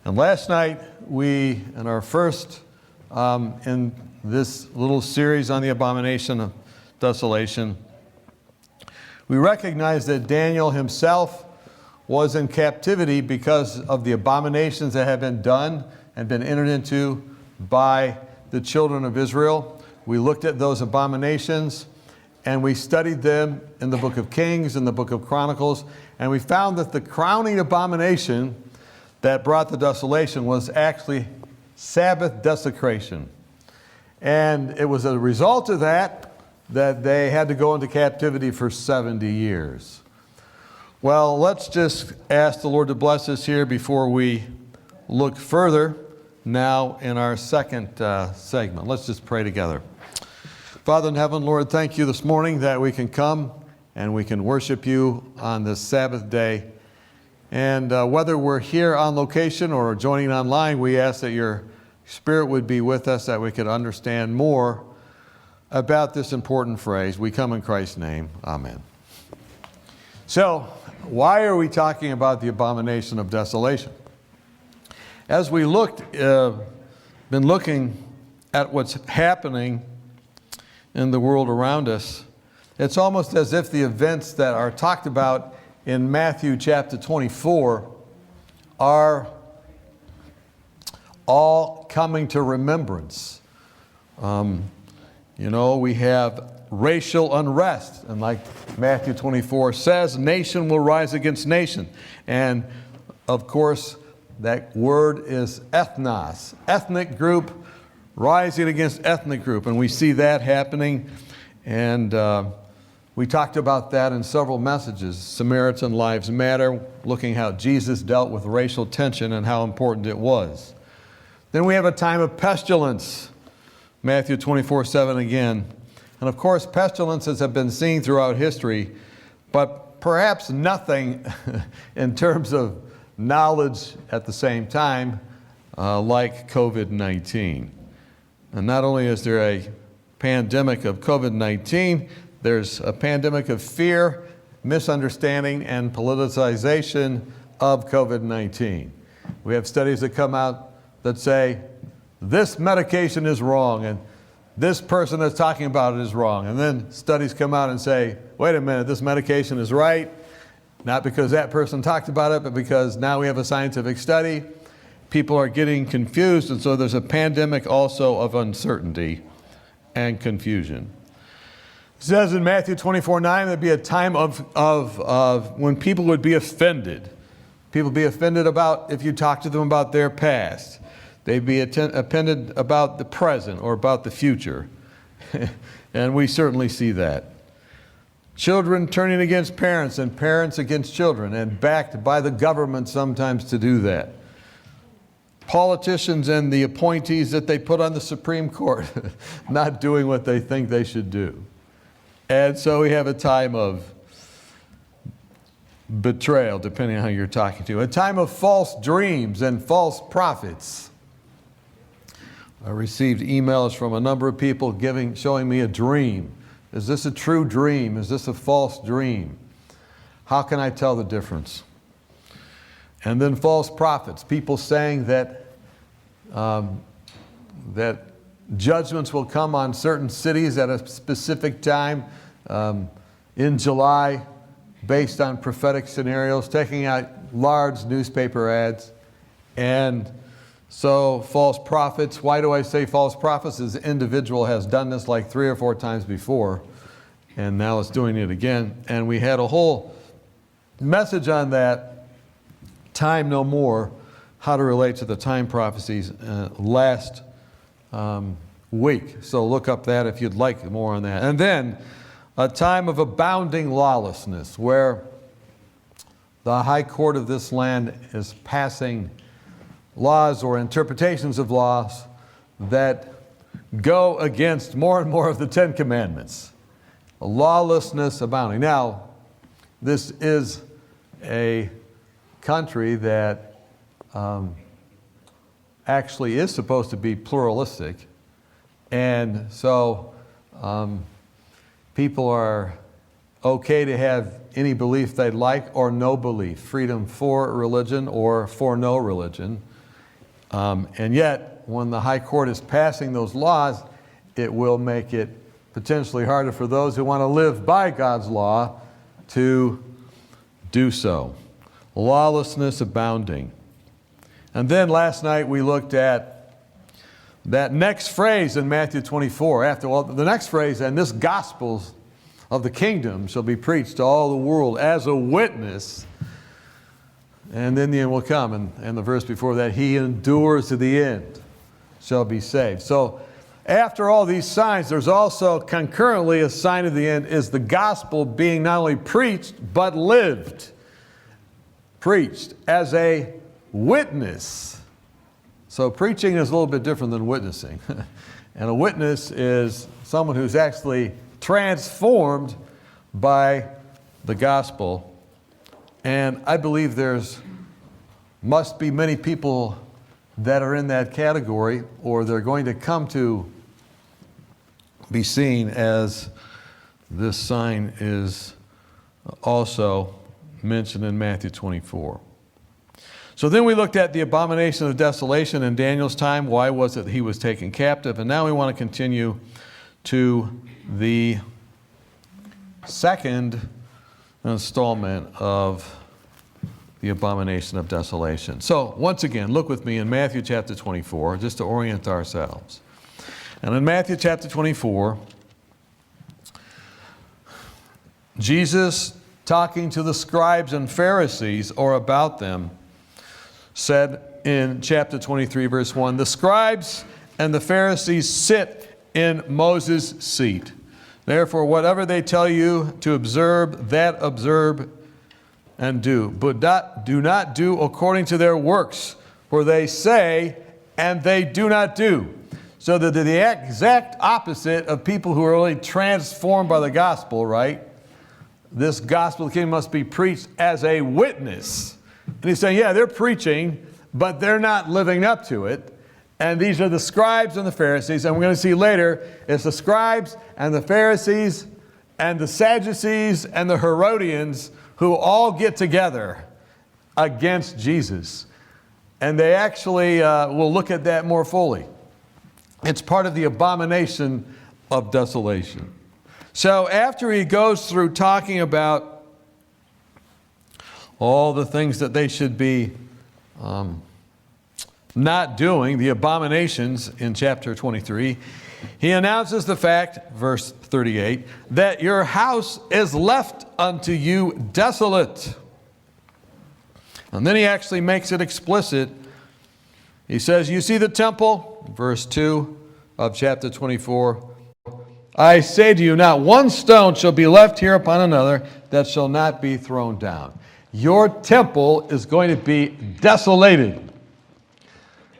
And last night, we, in our first, in this little series on the abomination of desolation, we recognized that Daniel himself was in captivity because of the abominations that had been done and been entered into by the children of Israel. We looked at those abominations and we studied them in the book of Kings and the book of Chronicles, and we found that the crowning abomination that brought the desolation was actually Sabbath desecration. And it was a result of that they had to go into captivity for 70 years. Well, let's just ask the Lord to bless us here before we look further now in our second segment. Let's just pray together. Father in heaven, Lord, thank you this morning that we can come and we can worship you on this Sabbath day. And whether we're here on location or joining online, we ask that your Spirit would be with us, that we could understand more about this important phrase. We come in Christ's name. Amen. So, why are we talking about the abomination of desolation? As we been looking at what's happening in the world around us, it's almost as if the events that are talked about in Matthew chapter 24 are all coming to remembrance. We have racial unrest, and like Matthew 24 says, nation will rise against nation. And of course, that word is ethnos, ethnic group rising against ethnic group, and we see that happening. And we talked about that in several messages. Samaritan Lives Matter, looking how Jesus dealt with racial tension and how important it was. Then we have a time of pestilence, Matthew 24:7 again. And of course, pestilences have been seen throughout history, but perhaps nothing in terms of knowledge at the same time like COVID-19. And not only is there a pandemic of COVID-19, there's a pandemic of fear, misunderstanding, and politicization of COVID-19. We have studies that come out that say, this medication is wrong, and this person that's talking about it is wrong. And then studies come out and say, wait a minute, this medication is right, not because that person talked about it, but because now we have a scientific study. People are getting confused, and so there's a pandemic also of uncertainty and confusion. It says in Matthew 24:9, there'd be a time of when people would be offended. People would be offended about if you talk to them about their past. They'd be offended about the present or about the future. And we certainly see that. Children turning against parents and parents against children, and backed by the government sometimes to do that. Politicians and the appointees that they put on the Supreme Court not doing what they think they should do. And so we have a time of betrayal, depending on who you're talking to. A time of false dreams and false prophets. I received emails from a number of people showing me a dream. Is this a true dream? Is this a false dream? How can I tell the difference? And then false prophets, people saying that that judgments will come on certain cities at a specific time in July based on prophetic scenarios, taking out large newspaper ads. And so false prophets, why do I say false prophets? This individual has done this like 3 or 4 times before, and now it's doing it again. And we had a whole message on that, Time No More, how to relate to the time prophecies last week. So look up that if you'd like more on that. And then a time of abounding lawlessness, where the high court of this land is passing laws or interpretations of laws that go against more and more of the 10 Commandments. Lawlessness abounding. Now, this is a country that actually is supposed to be pluralistic. And so people are okay to have any belief they'd like or no belief. Freedom for religion or for no religion. And yet, when the high court is passing those laws, it will make it potentially harder for those who want to live by God's law to do so. Lawlessness abounding. And then last night we looked at that next phrase in Matthew 24. After all, the next phrase, and this gospel of the kingdom shall be preached to all the world as a witness. And then the end will come. And the verse before that, he endures to the end shall be saved. So after all these signs, there's also concurrently a sign of the end is the gospel being not only preached, but lived. Preached as a witness. So preaching is a little bit different than witnessing. And a witness is someone who's actually transformed by the gospel. And I believe must be many people that are in that category, or they're going to come to be seen as this sign is also mentioned in Matthew 24. So then we looked at the abomination of desolation in Daniel's time. Why was it that he was taken captive? And now we want to continue to the second installment of the abomination of desolation. So once again, look with me in Matthew chapter 24, just to orient ourselves. And in Matthew chapter 24, Jesus, talking to the scribes and Pharisees, or about them, said in chapter 23, verse 1, the scribes and the Pharisees sit in Moses' seat. Therefore, whatever they tell you to observe, that observe and do. But do not do according to their works, for they say and they do not do. So they're the exact opposite of people who are really transformed by the gospel, right? This gospel of the kingdom must be preached as a witness. And he's saying, yeah, they're preaching, but they're not living up to it. And these are the scribes and the Pharisees. And we're going to see later, it's the scribes and the Pharisees and the Sadducees and the Herodians who all get together against Jesus. And they actually, will look at that more fully. It's part of the abomination of desolation. So after he goes through talking about all the things that they should be not doing, the abominations in chapter 23, he announces the fact, verse 38, that your house is left unto you desolate. And then he actually makes it explicit. He says, you see the temple, verse 2 of chapter 24, I say to you, not one stone shall be left here upon another that shall not be thrown down. Your temple is going to be desolated.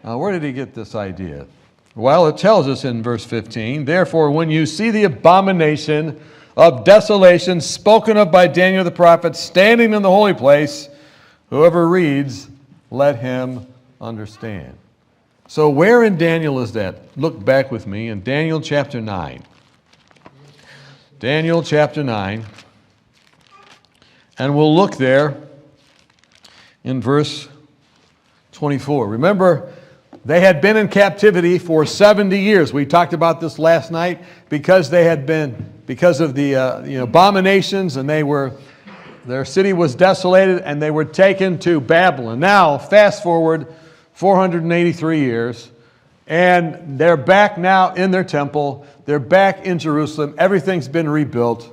Now, where did he get this idea? Well, it tells us in verse 15, therefore, when you see the abomination of desolation spoken of by Daniel the prophet standing in the holy place, whoever reads, let him understand. So where in Daniel is that? Look back with me in Daniel chapter 9. Daniel chapter 9. And we'll look there in verse 24. Remember, they had been in captivity for 70 years. We talked about this last night because of the abominations, and their city was desolated, and they were taken to Babylon. Now, fast forward 483 years, and they're back now in their temple. They're back in Jerusalem. Everything's been rebuilt.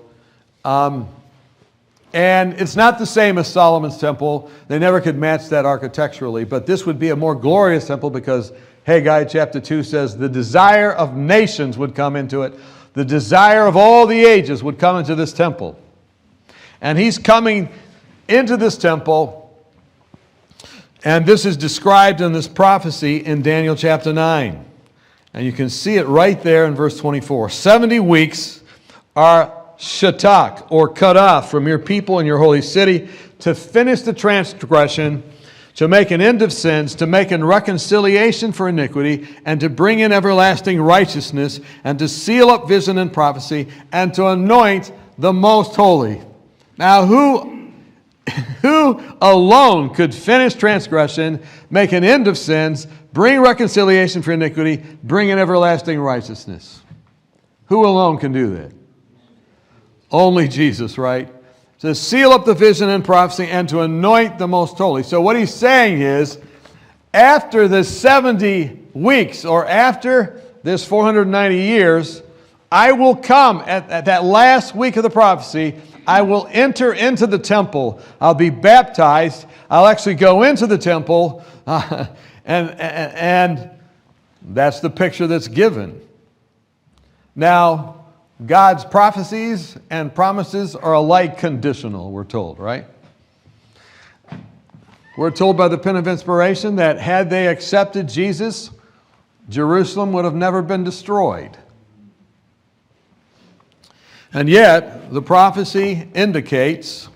And it's not the same as Solomon's temple. They never could match that architecturally, but this would be a more glorious temple because Haggai chapter 2 says the desire of nations would come into it. The desire of all the ages would come into this temple. And he's coming into this temple, and this is described in this prophecy in Daniel chapter 9. And you can see it right there in verse 24. 70 weeks are shatak, or cut off from your people and your holy city, to finish the transgression, to make an end of sins, to make a reconciliation for iniquity, and to bring in everlasting righteousness, and to seal up vision and prophecy, and to anoint the most holy. Now, Who alone could finish transgression, make an end of sins, bring reconciliation for iniquity, bring an everlasting righteousness? Who alone can do that? Only Jesus, right? To seal up the vision and prophecy and to anoint the most holy. So what he's saying is, after the 70 weeks or after this 490 years, I will come at that last week of the prophecy. I will enter into the temple. I'll be baptized. I'll actually go into the temple. And that's the picture that's given. Now, God's prophecies and promises are alike conditional, we're told, right? We're told by the pen of inspiration that had they accepted Jesus, Jerusalem would have never been destroyed. And yet, the prophecy indicates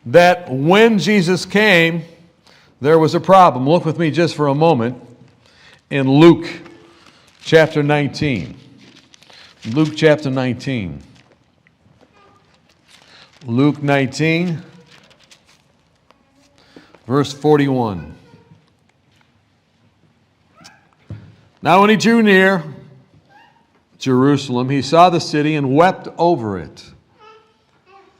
that when Jesus came, there was a problem. Look with me just for a moment in Luke chapter 19. Luke chapter 19. Luke 19, verse 41. Now when he drew near Jerusalem, he saw the city and wept over it,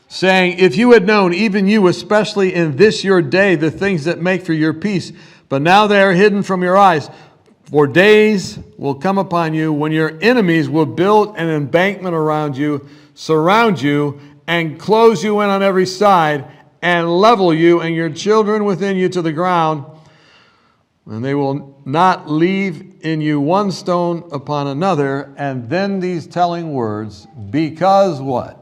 saying, if you had known, even you, especially in this your day, the things that make for your peace, but now they are hidden from your eyes. For days will come upon you when your enemies will build an embankment around you, surround you, and close you in on every side, and level you and your children within you to the ground. And they will not leave in you one stone upon another. And then these telling words, because what?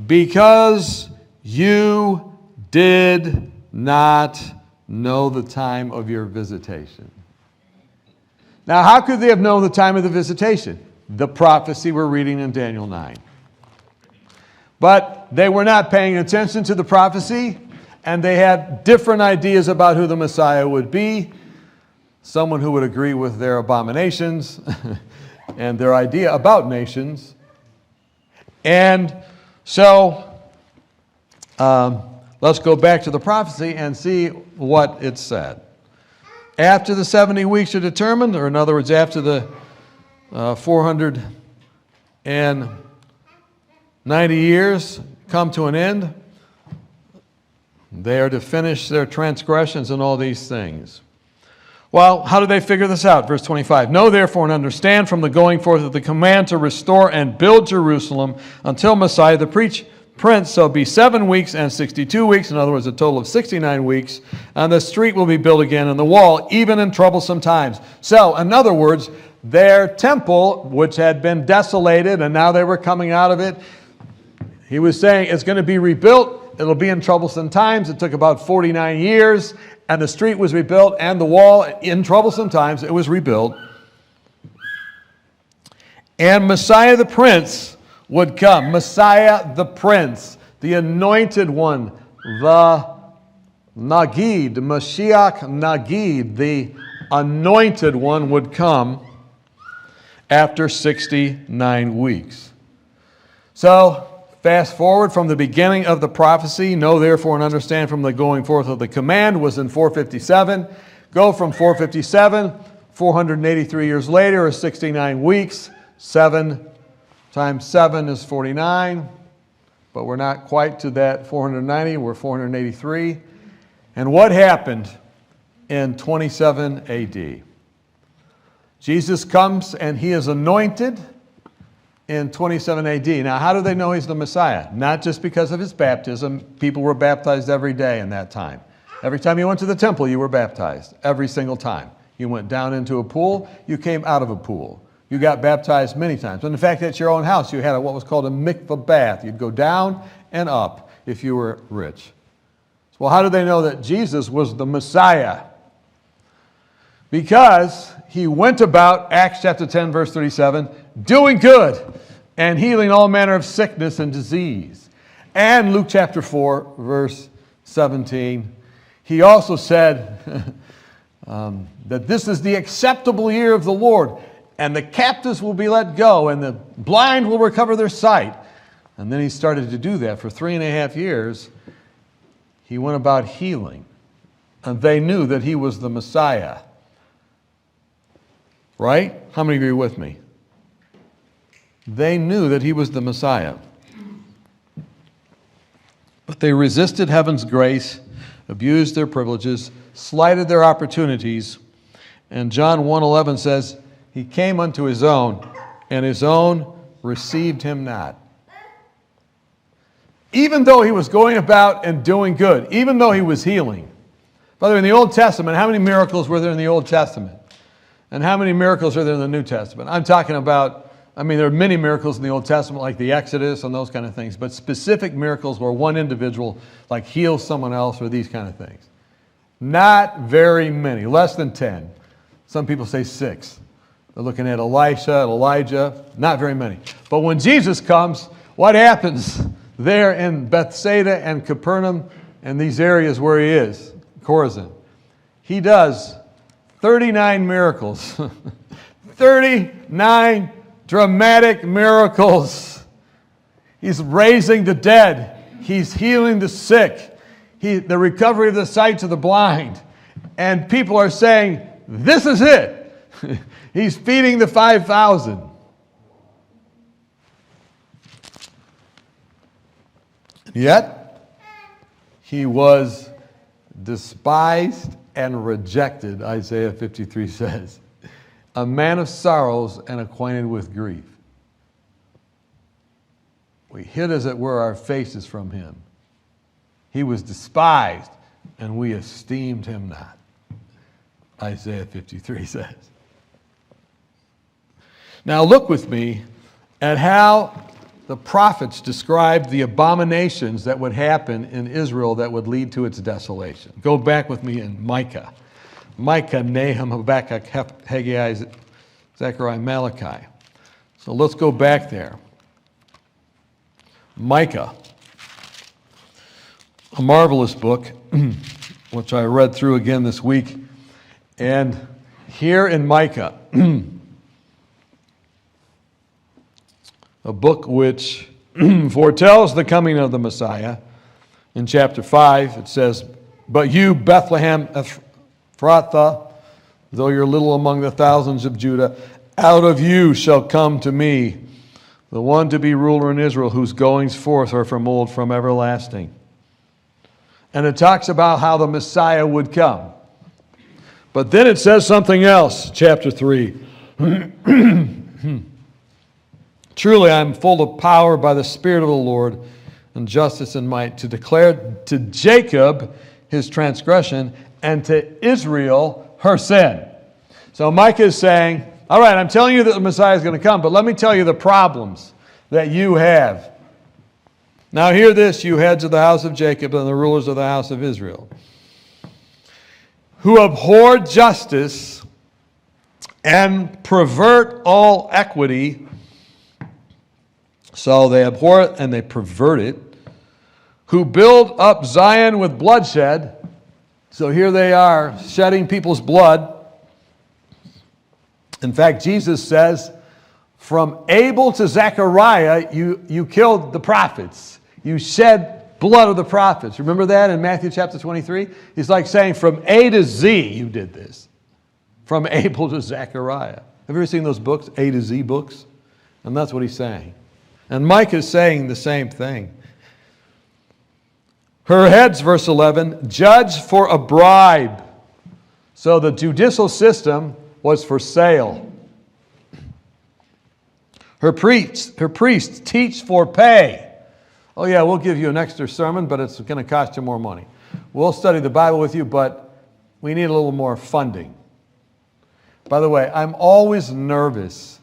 Because you did not know the time of your visitation. Now, how could they have known the time of the visitation? The prophecy we're reading in Daniel 9. But they were not paying attention to the prophecy, and they had different ideas about who the Messiah would be. Someone who would agree with their abominations and their idea about nations. And so, let's go back to the prophecy and see what it said. After the 70 weeks are determined, or in other words, after the 490 years come to an end, they are to finish their transgressions and all these things. Well, how do they figure this out? Verse 25, know therefore and understand from the going forth of the command to restore and build Jerusalem until Messiah the Prince shall be 7 weeks and 62 weeks, in other words, a total of 69 weeks, and the street will be built again and the wall, even in troublesome times. So, in other words, their temple, which had been desolated and now they were coming out of it, he was saying it's going to be rebuilt. It'll be in troublesome times. It took about 49 years, and the street was rebuilt, and the wall in troublesome times, it was rebuilt. And Messiah the Prince would come. Messiah the Prince, the anointed one, the Nagid, Mashiach Nagid, the anointed one would come after 69 weeks. So, fast forward from the beginning of the prophecy, know therefore and understand from the going forth of the command was in 457. Go from 457, 483 years later is 69 weeks, 7 times 7 is 49, but we're not quite to that 490, we're 483. And what happened in 27 AD? Jesus comes and he is anointed in 27 AD. Now, how do they know he's the Messiah? Not just because of his baptism. People were baptized every day in that time. Every time you went to the temple, you were baptized. Every single time. You went down into a pool, you came out of a pool. You got baptized many times. And in fact, at your own house, you had what was called a mikvah bath. You'd go down and up if you were rich. Well, how did they know that Jesus was the Messiah? Because he went about, Acts chapter 10, verse 37, doing good and healing all manner of sickness and disease. And Luke chapter 4, verse 17, he also said that this is the acceptable year of the Lord, and the captives will be let go, and the blind will recover their sight. And then he started to do that for 3.5 years, He went about healing. And they knew that he was the Messiah. Right? How many of you are with me? They knew that he was the Messiah. But they resisted heaven's grace, abused their privileges, slighted their opportunities. And John 1:11 says, he came unto his own, and his own received him not. Even though he was going about and doing good, even though he was healing. By the way, in the Old Testament, how many miracles were there in the Old Testament? And how many miracles are there in the New Testament? I'm talking about, there are many miracles in the Old Testament, like the Exodus and those kind of things, but specific miracles where one individual, like, heals someone else or these kind of things. Not very many, less than 10. Some people say 6. They're looking at Elisha, Elijah, not very many. But when Jesus comes, what happens there in Bethsaida and Capernaum and these areas where he is, Chorazin? He does 39 miracles. 39 dramatic miracles. He's raising the dead. He's healing the sick. The recovery of the sight to the blind. And people are saying, this is it. He's feeding the 5,000. Yet, he was despised and rejected, Isaiah 53 says. A man of sorrows and acquainted with grief. We hid, as it were, our faces from him. He was despised, and we esteemed him not. Isaiah 53 says. Now look with me at how the prophets described the abominations that would happen in Israel that would lead to its desolation. Go back with me in Micah. Micah, Nahum, Habakkuk, Haggai, Zechariah, Malachi. So let's go back there. Micah, a marvelous book, which I read through again this week. And here in Micah, a book which foretells the coming of the Messiah. In chapter 5, it says, but you, Bethlehem Ephrathah, though you're little among the thousands of Judah, out of you shall come to me the one to be ruler in Israel, whose goings forth are from old, from everlasting. And it talks about how the Messiah would come. But then it says something else, chapter 3. Truly I am full of power by the Spirit of the Lord, and justice and might, to declare to Jacob his transgression, and to Israel her sin. So Micah is saying, all right, I'm telling you that the Messiah is going to come, but let me tell you the problems that you have. Now hear this, you heads of the house of Jacob and the rulers of the house of Israel, who abhor justice and pervert all equity. So they abhor it and they pervert it. Who build up Zion with bloodshed. So here they are, shedding people's blood. In fact, Jesus says, from Abel to Zechariah, you killed the prophets. You shed blood of the prophets. Remember that in Matthew chapter 23? He's like saying, from A to Z, you did this. From Abel to Zechariah. Have you ever seen those books, A to Z books? And that's what he's saying. And Micah is saying the same thing. Her heads, verse 11, judge for a bribe. So the judicial system was for sale. Her priests teach for pay. Oh yeah, we'll give you an extra sermon, but it's going to cost you more money. We'll study the Bible with you, but we need a little more funding. By the way, I'm always nervous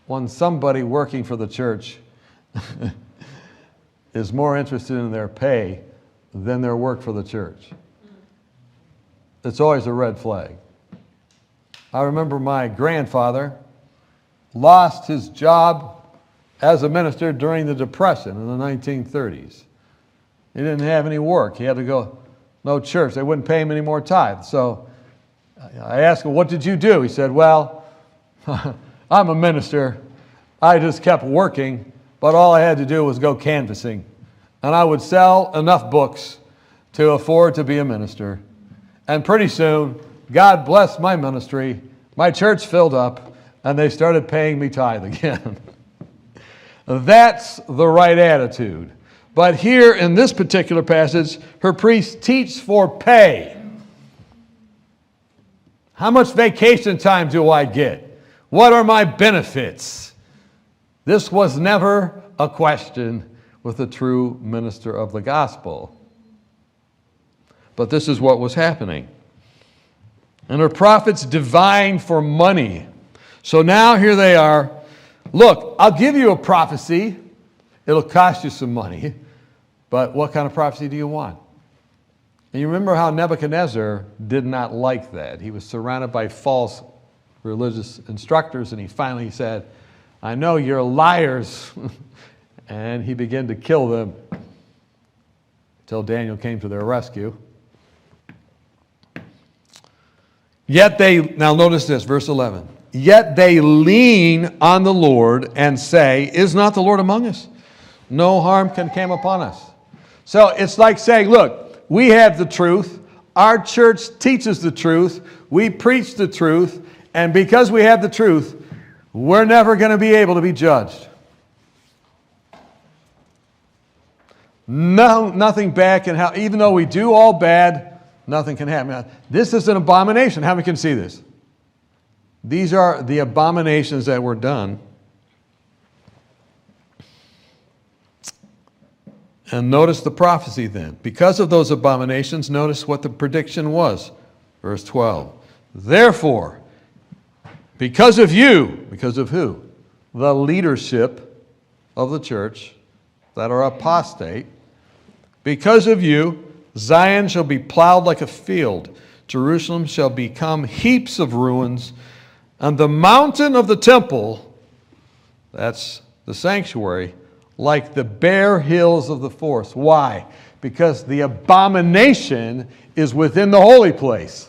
when somebody working for the church is more interested in their pay than their work for the church. It's always a red flag. I remember my grandfather lost his job as a minister during the Depression in the 1930s. He didn't have any work. He had to go, no church. They wouldn't pay him any more tithe. So I asked him, what did you do? He said, well, I'm a minister. I just kept working, but all I had to do was go canvassing. And I would sell enough books to afford to be a minister. And pretty soon, God blessed my ministry. My church filled up, and they started paying me tithe again. That's the right attitude. But here in this particular passage, her priests teach for pay. How much vacation time do I get? What are my benefits? This was never a question with a true minister of the gospel. But this is what was happening. And her prophets divined for money. So now here they are. Look, I'll give you a prophecy. It'll cost you some money. But what kind of prophecy do you want? And you remember how Nebuchadnezzar did not like that. He was surrounded by false religious instructors, and he finally said, I know you're liars. And he began to kill them until Daniel came to their rescue. Yet they, now notice this, verse 11. Yet they lean on the Lord and say, is not the Lord among us? No harm can come upon us. So it's like saying, look, we have the truth. Our church teaches the truth. We preach the truth. And because we have the truth, we're never going to be able to be judged. No, nothing bad can happen. Even though we do all bad, nothing can happen. This is an abomination. How many can see this? These are the abominations that were done. And notice the prophecy then. Because of those abominations, notice what the prediction was. Verse 12. Therefore, because of you, because of who? The leadership of the church that are apostate. Because of you, Zion shall be plowed like a field. Jerusalem shall become heaps of ruins. And the mountain of the temple, that's the sanctuary, like the bare hills of the forest. Why? Because the abomination is within the holy place.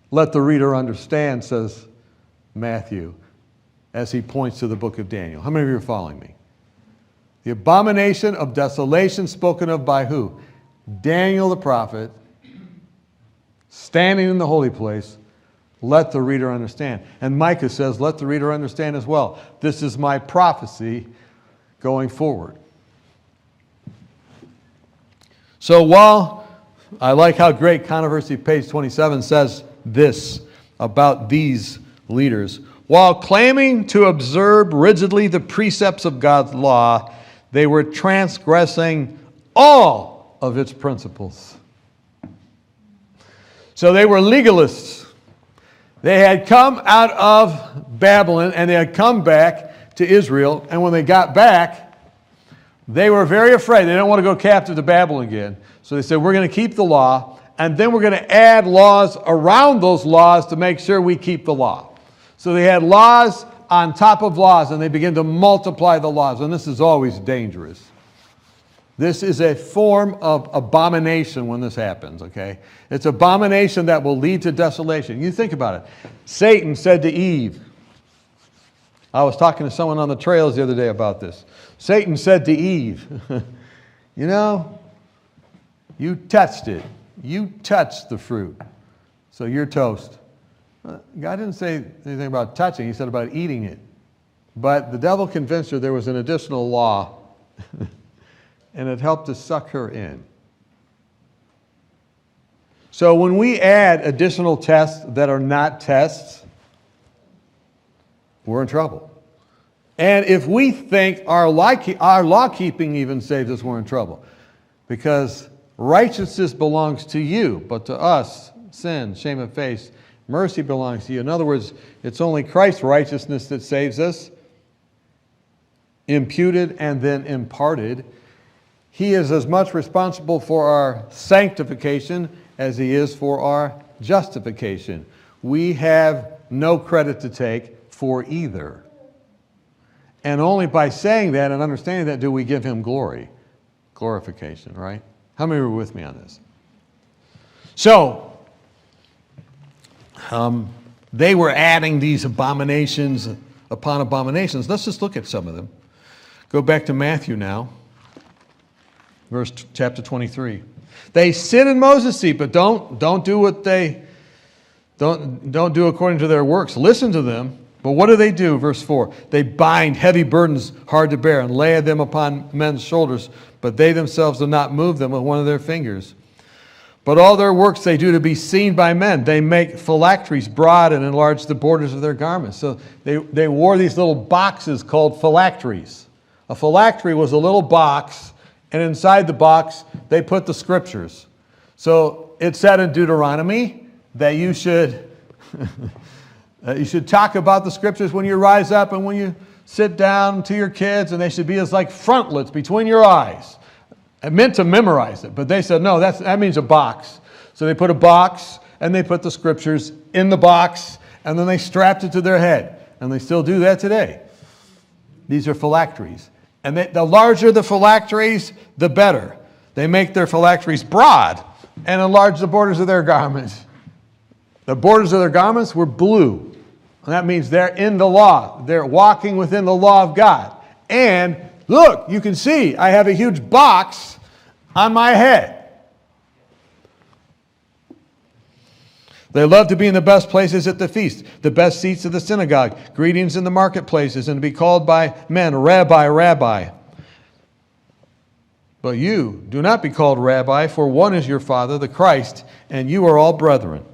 Let the reader understand, says Matthew, as he points to the book of Daniel. How many of you are following me? The abomination of desolation spoken of by who? Daniel the prophet, standing in the holy place. Let the reader understand. And Micah says, let the reader understand as well. This is my prophecy going forward. So while I like how Great Controversy, page 27, says this about these leaders, while claiming to observe rigidly the precepts of God's law, they were transgressing all of its principles. So they were legalists. They had come out of Babylon and they had come back to Israel. And when they got back, they were very afraid. They didn't want to go captive to Babylon again. So they said, we're going to keep the law, and then we're going to add laws around those laws to make sure we keep the law. So they had laws on top of laws, and they began to multiply the laws. And this is always dangerous. This is a form of abomination when this happens, okay? It's abomination that will lead to desolation. You think about it. Satan said to Eve, I was talking to someone on the trails the other day about this. Satan said to Eve, you know, you touched it. You touched the fruit. So you're toast. God didn't say anything about touching. He said about eating it. But the devil convinced her there was an additional law. And it helped to suck her in. So when we add additional tests that are not tests, we're in trouble. And if we think our law-keeping even saves us, we're in trouble. Because righteousness belongs to you, but to us, sin, shame and face, mercy belongs to you. In other words, it's only Christ's righteousness that saves us, imputed and then imparted. He is as much responsible for our sanctification as he is for our justification. We have no credit to take for either. And only by saying that and understanding that do we give him glory. Glorification, right? How many were with me on this? So, they were adding these abominations upon abominations. Let's just look at some of them. Go back to Matthew now. Chapter 23. They sit in Moses' seat, but don't do what they don't do according to their works. Listen to them. But what do? Verse 4. They bind heavy burdens hard to bear and lay them upon men's shoulders, but they themselves do not move them with one of their fingers. But all their works they do to be seen by men. They make phylacteries broad and enlarge the borders of their garments. So they wore these little boxes called phylacteries. A phylactery was a little box, and inside the box they put the scriptures. So it said in Deuteronomy that you should talk about the scriptures when you rise up and when you sit down to your kids, and they should be as like frontlets between your eyes. I meant to memorize it, but they said, no, that means a box. So they put a box, and they put the scriptures in the box, and then they strapped it to their head. And they still do that today. These are phylacteries. And the larger the phylacteries, the better. They make their phylacteries broad and enlarge the borders of their garments. The borders of their garments were blue. And that means they're in the law. They're walking within the law of God. And look, you can see I have a huge box on my head. They love to be in the best places at the feast, the best seats of the synagogue, greetings in the marketplaces, and to be called by men, Rabbi, Rabbi. But you do not be called Rabbi, for one is your Father, the Christ, and you are all brethren.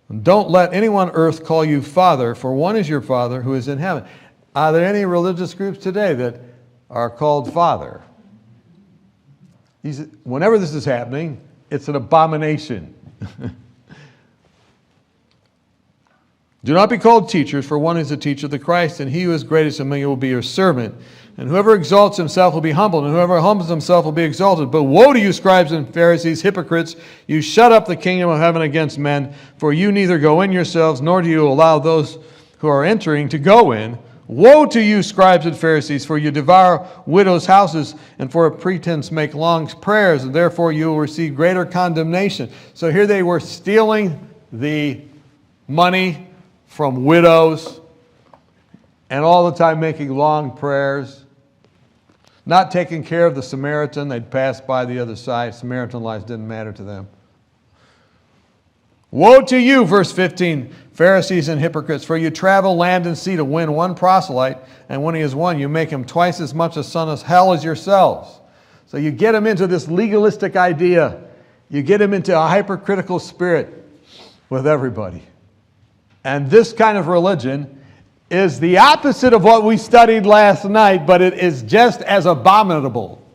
And don't let anyone on earth call you Father, for one is your Father who is in heaven. Are there any religious groups today that are called Father? Whenever this is happening, it's an abomination. Do not be called teachers, for one is the teacher of the Christ, and he who is greatest among you will be your servant. And whoever exalts himself will be humbled, and whoever humbles himself will be exalted. But woe to you, scribes and Pharisees, hypocrites! You shut up the kingdom of heaven against men, for you neither go in yourselves, nor do you allow those who are entering to go in. Woe to you, scribes and Pharisees, for you devour widows' houses, and for a pretense make long prayers, and therefore you will receive greater condemnation. So here they were stealing the money from widows, and all the time making long prayers, not taking care of the Samaritan. They'd pass by the other side. Samaritan lives didn't matter to them. Woe to you, verse 15, Pharisees and hypocrites, for you travel land and sea to win one proselyte, and when he is won, you make him twice as much a son of hell as yourselves. So you get him into this legalistic idea. You get him into a hypercritical spirit with everybody. And this kind of religion is the opposite of what we studied last night, but it is just as abominable.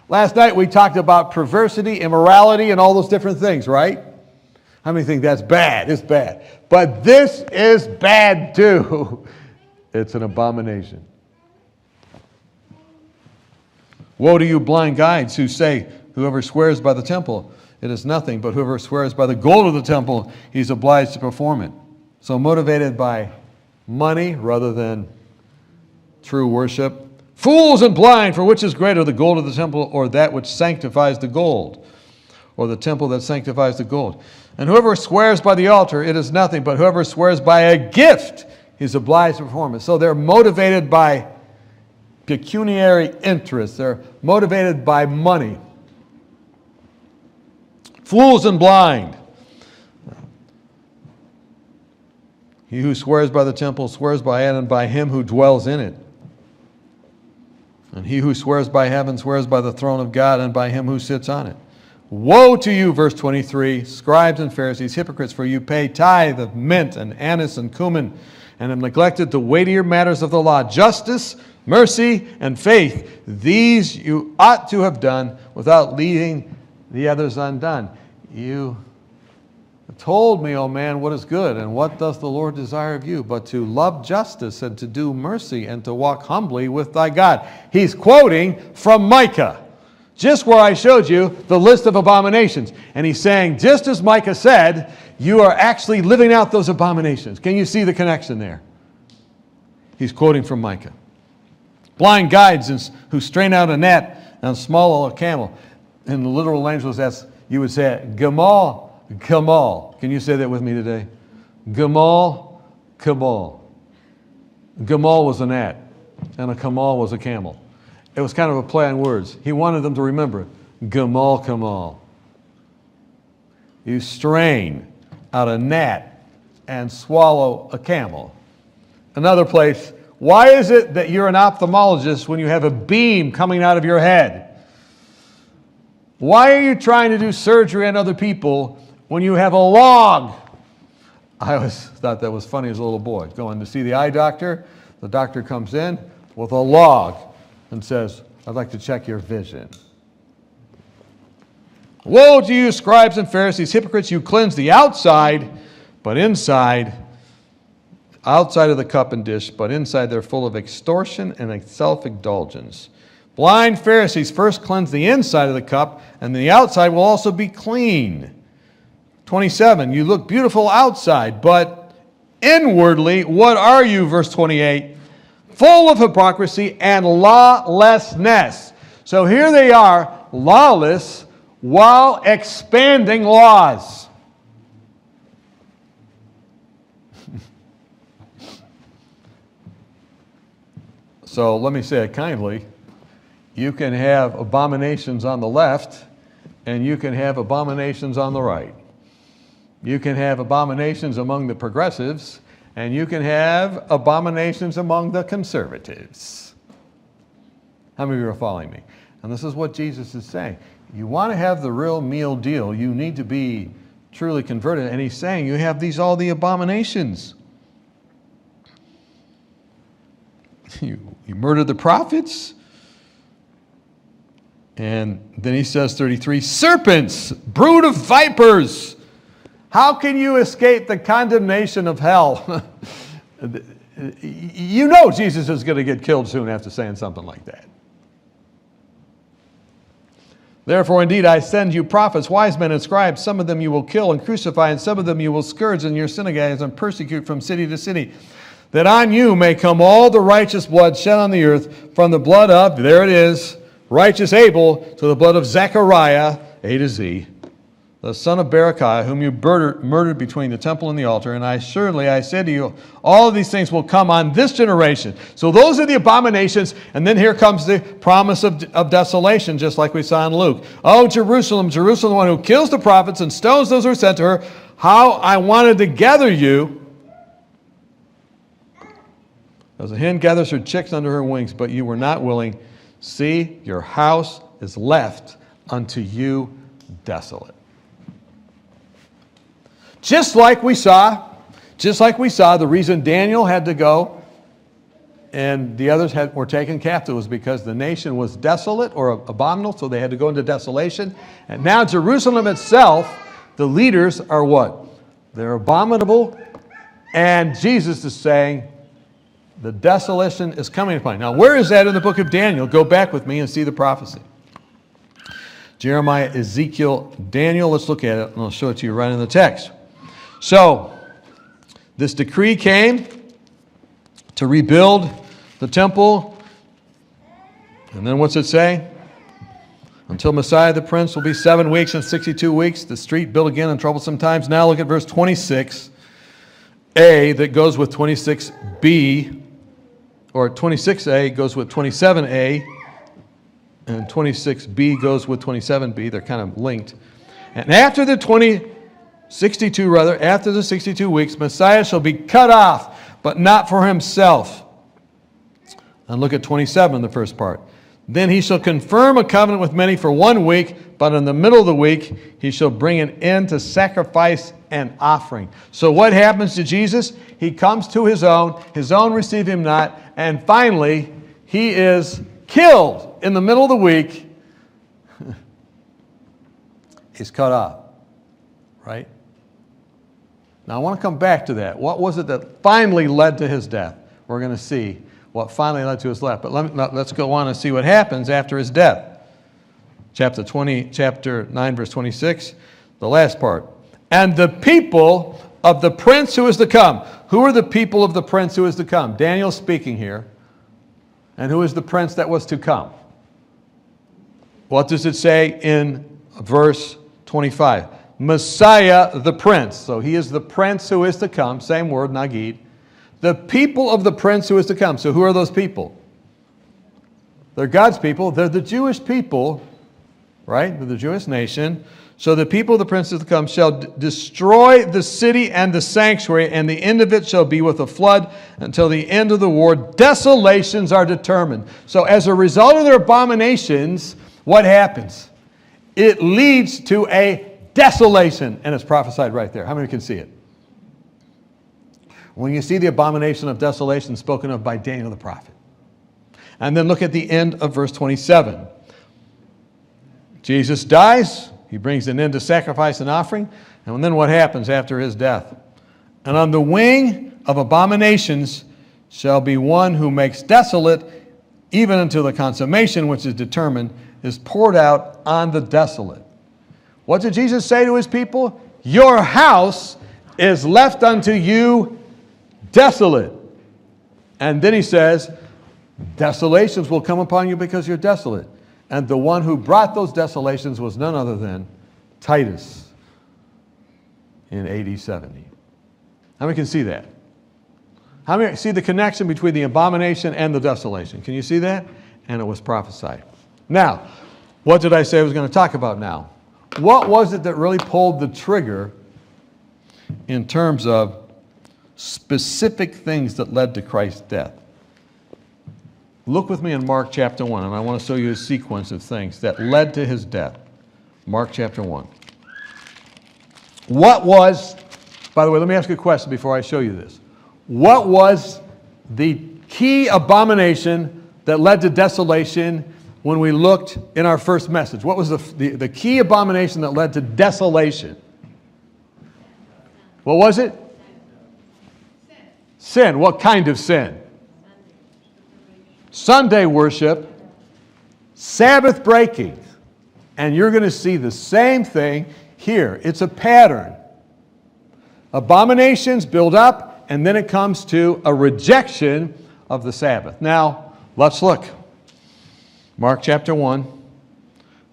Last night we talked about perversity, immorality, and all those different things, right? How many think that's bad? It's bad. But this is bad too. It's an abomination. Woe to you, blind guides, who say, whoever swears by the temple, it is nothing, but whoever swears by the gold of the temple, he's obliged to perform it. So motivated by money rather than true worship. Fools and blind, for which is greater, the gold of the temple or that which sanctifies the gold? Or the temple that sanctifies the gold? And whoever swears by the altar, it is nothing, but whoever swears by a gift, he's obliged to perform it. So they're motivated by pecuniary interests. They're motivated by money. Fools and blind. He who swears by the temple swears by it and by him who dwells in it. And he who swears by heaven swears by the throne of God and by him who sits on it. Woe to you, verse 23, scribes and Pharisees, hypocrites, for you pay tithe of mint and anise and cumin, and have neglected the weightier matters of the law, justice, mercy, and faith. These you ought to have done without leaving the others undone. You told me, O man, what is good, and what does the Lord desire of you, but to love justice and to do mercy and to walk humbly with thy God. He's quoting from Micah, just where I showed you the list of abominations. And he's saying, just as Micah said, you are actually living out those abominations. Can you see the connection there? He's quoting from Micah. Blind guides who strain out a net and small a camel. In the literal language, that's, you would say, Gamal. Kamal. Can you say that with me today? Gamal, Kamal. Gamal was a gnat, and a Kamal was a camel. It was kind of a play on words. He wanted them to remember, Gamal Kamal. You strain out a gnat and swallow a camel. Another place, why is it that you're an ophthalmologist when you have a beam coming out of your head? Why are you trying to do surgery on other people when you have a log? I always thought that was funny as a little boy. Going to see the eye doctor, the doctor comes in with a log and says, I'd like to check your vision. Woe to you, scribes and Pharisees, hypocrites, you cleanse the outside, but outside of the cup and dish, but inside they're full of extortion and self-indulgence. Blind Pharisees, first cleanse the inside of the cup, and the outside will also be clean. 27, you look beautiful outside, but inwardly, what are you? Verse 28, full of hypocrisy and lawlessness. So here they are, lawless, while expanding laws. So let me say it kindly. You can have abominations on the left, and you can have abominations on the right. You can have abominations among the progressives, and you can have abominations among the conservatives. How many of you are following me? And this is what Jesus is saying. You want to have the real meal deal, you need to be truly converted. And he's saying you have all the abominations. You murdered the prophets. And then he says, 33, serpents, brood of vipers. How can you escape the condemnation of hell? You know Jesus is going to get killed soon after saying something like that. Therefore, indeed, I send you prophets, wise men, and scribes. Some of them you will kill and crucify, and some of them you will scourge in your synagogues and persecute from city to city, that on you may come all the righteous blood shed on the earth, from the blood of, there it is, righteous Abel, to the blood of Zechariah, A to Z, the son of Berechiah, whom you murdered between the temple and the altar. And I say to you, all of these things will come on this generation. So those are the abominations. And then here comes the promise of desolation, just like we saw in Luke. Oh, Jerusalem, Jerusalem, the one who kills the prophets and stones those who are sent to her, how I wanted to gather you, as a hen gathers her chicks under her wings, but you were not willing. See, your house is left unto you desolate. Just like we saw, the reason Daniel had to go and the others were taken captive was because the nation was desolate or abominable, so they had to go into desolation. And now Jerusalem itself, the leaders are what? They're abominable, and Jesus is saying the desolation is coming upon you. Now, where is that in the book of Daniel? Go back with me and see the prophecy. Jeremiah, Ezekiel, Daniel, let's look at it, and I'll show it to you right in the text. So, this decree came to rebuild the temple. And then what's it say? Until Messiah the Prince will be 7 weeks and 62 weeks. The street built again in troublesome times. Now look at verse 26a that goes with 26b, or 26a goes with 27a, and 26b goes with 27b. They're kind of linked. And after the 62 weeks, Messiah shall be cut off, but not for himself. And look at 27, the first part. Then he shall confirm a covenant with many for 1 week, but in the middle of the week he shall bring an end to sacrifice and offering. So what happens to Jesus? He comes to his own receive him not, and finally he is killed in the middle of the week. He's cut off, right? Now, I want to come back to that. What was it that finally led to his death? We're going to see what finally led to his death. But let's go on and see what happens after his death. Chapter 9, verse 26, the last part. And the people of the prince who is to come. Who are the people of the prince who is to come? Daniel's speaking here. And who is the prince that was to come? What does it say in verse 25? Messiah the prince. So he is the prince who is to come. Same word, Nagid. The people of the prince who is to come. So who are those people? They're God's people. They're the Jewish people, right? They're the Jewish nation. So the people of the princes to come shall destroy the city and the sanctuary, and the end of it shall be with a flood until the end of the war. Desolations are determined. So as a result of their abominations, what happens? It leads to a desolation, and it's prophesied right there. How many can see it? When you see the abomination of desolation spoken of by Daniel the prophet. And then look at the end of verse 27. Jesus dies. He brings an end to sacrifice and offering. And then what happens after his death? And on the wing of abominations shall be one who makes desolate, even until the consummation which is determined is poured out on the desolate. What did Jesus say to his people? Your house is left unto you desolate. And then he says, desolations will come upon you because you're desolate. And the one who brought those desolations was none other than Titus in AD 70. How many can see that? How many see the connection between the abomination and the desolation? Can you see that? And it was prophesied. Now, what did I say I was going to talk about now? What was it that really pulled the trigger in terms of specific things that led to Christ's death? Look with me in Mark chapter 1, and I want to show you a sequence of things that led to his death. Mark chapter 1. What was, by the way, let me ask you a question before I show you this. What was the key abomination that led to desolation when we looked in our first message? What was the key abomination that led to desolation? What was it? Sin. What kind of sin? Sunday worship, Sabbath breaking. And you're going to see the same thing here. It's a pattern. Abominations build up, and then it comes to a rejection of the Sabbath. Now, let's look. Mark chapter 1,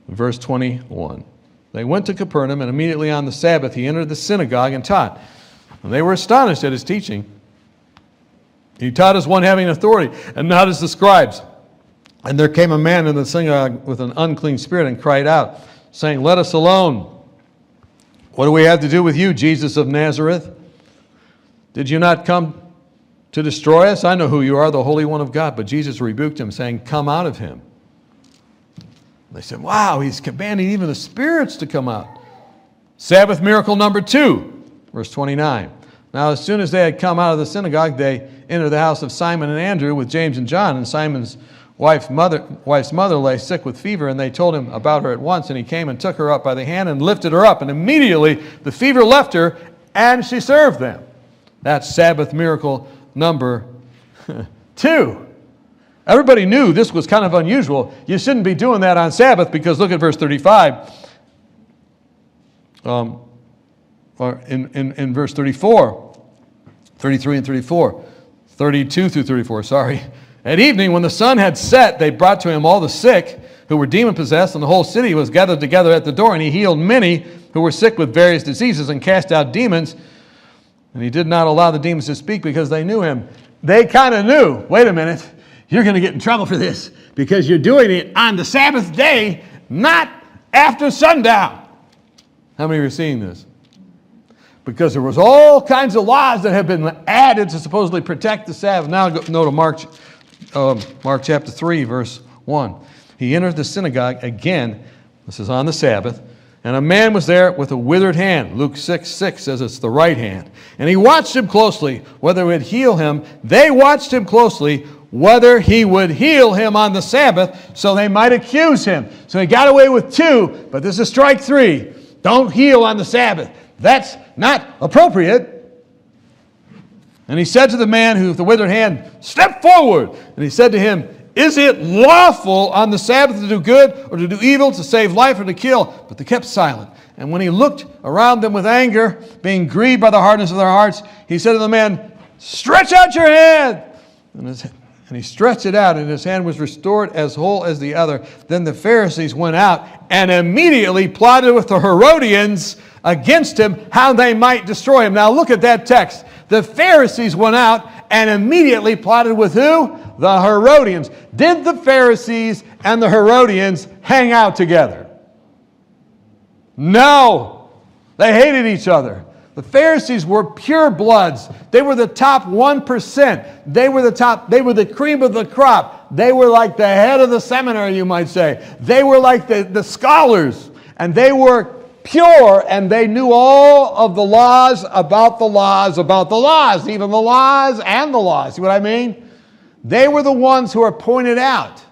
verse 21. They went to Capernaum, and immediately on the Sabbath he entered the synagogue and taught. And they were astonished at his teaching. He taught as one having authority, and not as the scribes. And there came a man in the synagogue with an unclean spirit and cried out, saying, Let us alone. What do we have to do with you, Jesus of Nazareth? Did you not come to destroy us? I know who you are, the Holy One of God. But Jesus rebuked him, saying, Come out of him. They said, wow, he's commanding even the spirits to come out. Sabbath miracle number 2, verse 29. Now, as soon as they had come out of the synagogue, they entered the house of Simon and Andrew with James and John. And Simon's wife's mother lay sick with fever, and they told him about her at once. And he came and took her up by the hand and lifted her up. And immediately the fever left her, and she served them. That's Sabbath miracle number 2. Everybody knew this was kind of unusual. You shouldn't be doing that on Sabbath, because look at verse 35. Or in verse 34, 33 and 34, 32 through 34, sorry. At evening, when the sun had set, they brought to him all the sick who were demon-possessed, and the whole city was gathered together at the door, and he healed many who were sick with various diseases and cast out demons. And he did not allow the demons to speak because they knew him. They kind of knew, wait a minute, you're going to get in trouble for this because you're doing it on the Sabbath day, not after sundown. How many are seeing this? Because there was all kinds of laws that have been added to supposedly protect the Sabbath. Now go to Mark chapter 3, verse 1. He entered the synagogue again. This is on the Sabbath. And a man was there with a withered hand. Luke 6:6 says it's the right hand. And he watched him closely, whether he would heal him. They watched him closely, whether he would heal him on the Sabbath, so they might accuse him. So he got away with 2, but this is strike 3. Don't heal on the Sabbath. That's not appropriate. And he said to the man who with the withered hand, Step forward. And he said to him, Is it lawful on the Sabbath to do good or to do evil, to save life or to kill? But they kept silent. And when he looked around them with anger, being grieved by the hardness of their hearts, he said to the man, Stretch out your hand. And he stretched it out, and his hand was restored as whole as the other. Then the Pharisees went out and immediately plotted with the Herodians against him, how they might destroy him. Now look at that text. The Pharisees went out and immediately plotted with who? The Herodians. Did the Pharisees and the Herodians hang out together? No. They hated each other. The Pharisees were pure bloods. They were the top 1%. They were the cream of the crop. They were like the head of the seminary, you might say. They were like the scholars. And they were pure, and they knew all of the laws about the laws about the laws, even the laws and the laws. See what I mean? They were the ones who are pointed out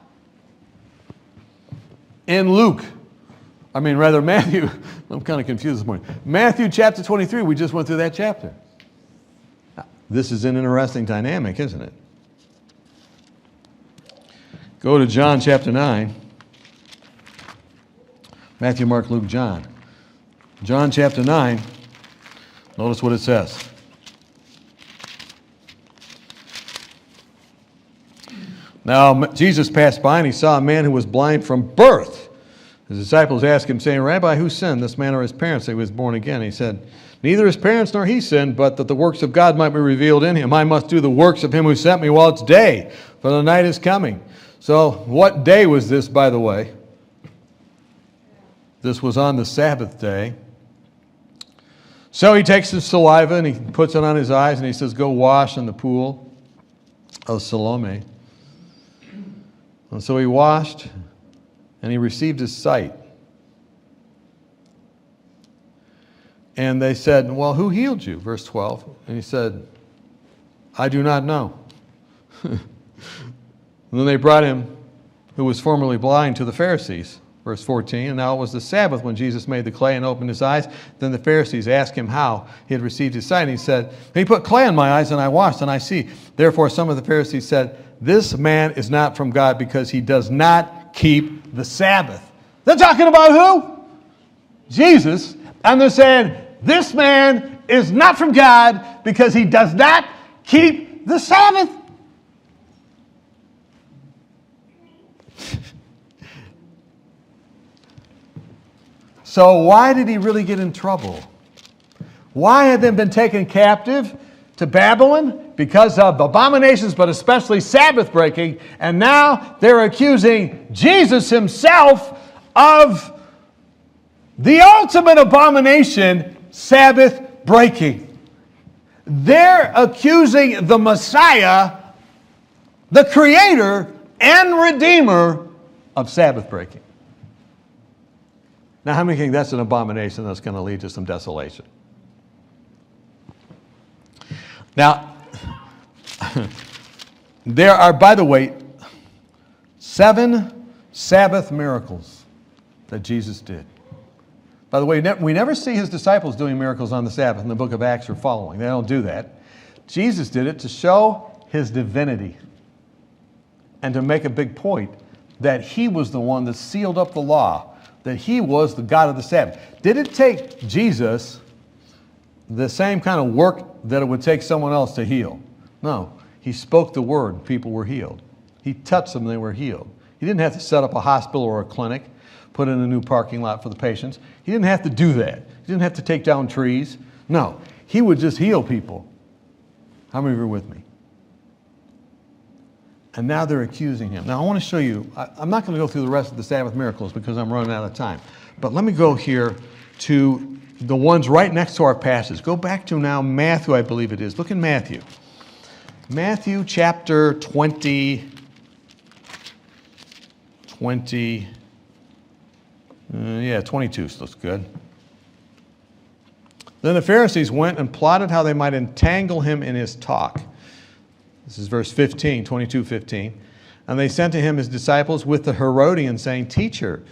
in Matthew. I'm kind of confused this morning. Matthew chapter 23, we just went through that chapter. Now, this is an interesting dynamic, isn't it? Go to John chapter 9. Matthew, Mark, Luke, John. John chapter 9. Notice what it says. Now, Jesus passed by and he saw a man who was blind from birth. His disciples asked him, saying, Rabbi, who sinned, this man or his parents, that he was born again? He said, neither his parents nor he sinned, but that the works of God might be revealed in him. I must do the works of him who sent me while it's day, for the night is coming. So what day was this, by the way? This was on the Sabbath day. So he takes his saliva and he puts it on his eyes and he says, go wash in the pool of Siloam. And so he washed and he received his sight. And they said, well, who healed you? Verse 12. And he said, I do not know. And then they brought him, who was formerly blind, to the Pharisees. Verse 14. And now it was the Sabbath when Jesus made the clay and opened his eyes. Then the Pharisees asked him how he had received his sight. And he said, he put clay on my eyes and I washed and I see. Therefore some of the Pharisees said, this man is not from God because he does not keep the Sabbath. They're talking about who? Jesus. And they're saying, this man is not from God because he does not keep the Sabbath. So why did he really get in trouble? Why had they been taken captive to Babylon? Because of abominations, but especially Sabbath breaking. And now they're accusing Jesus himself of the ultimate abomination, Sabbath breaking. They're accusing the Messiah, the Creator and Redeemer, of Sabbath breaking. Now, how many think that's an abomination that's going to lead to some desolation? Now, there are, by the way, 7 Sabbath miracles that Jesus did. By the way, we never see his disciples doing miracles on the Sabbath in the book of Acts or following. They don't do that. Jesus did it to show his divinity and to make a big point that he was the one that sealed up the law, that he was the God of the Sabbath. Did it take Jesus the same kind of work that it would take someone else to heal? No. He spoke the word, people were healed. He touched them, they were healed. He didn't have to set up a hospital or a clinic, put in a new parking lot for the patients. He didn't have to do that. He didn't have to take down trees. No. He would just heal people. How many of you are with me? And now they're accusing him. Now I want to show you, I'm not going to go through the rest of the Sabbath miracles because I'm running out of time. But let me go here to the ones right next to our passage. Go back to now Matthew, I believe it is. Look in Matthew. Matthew chapter 22 looks good. Then the Pharisees went and plotted how they might entangle him in his talk. This is verse 15, 22:15. And they sent to him his disciples with the Herodians, saying, Teacher,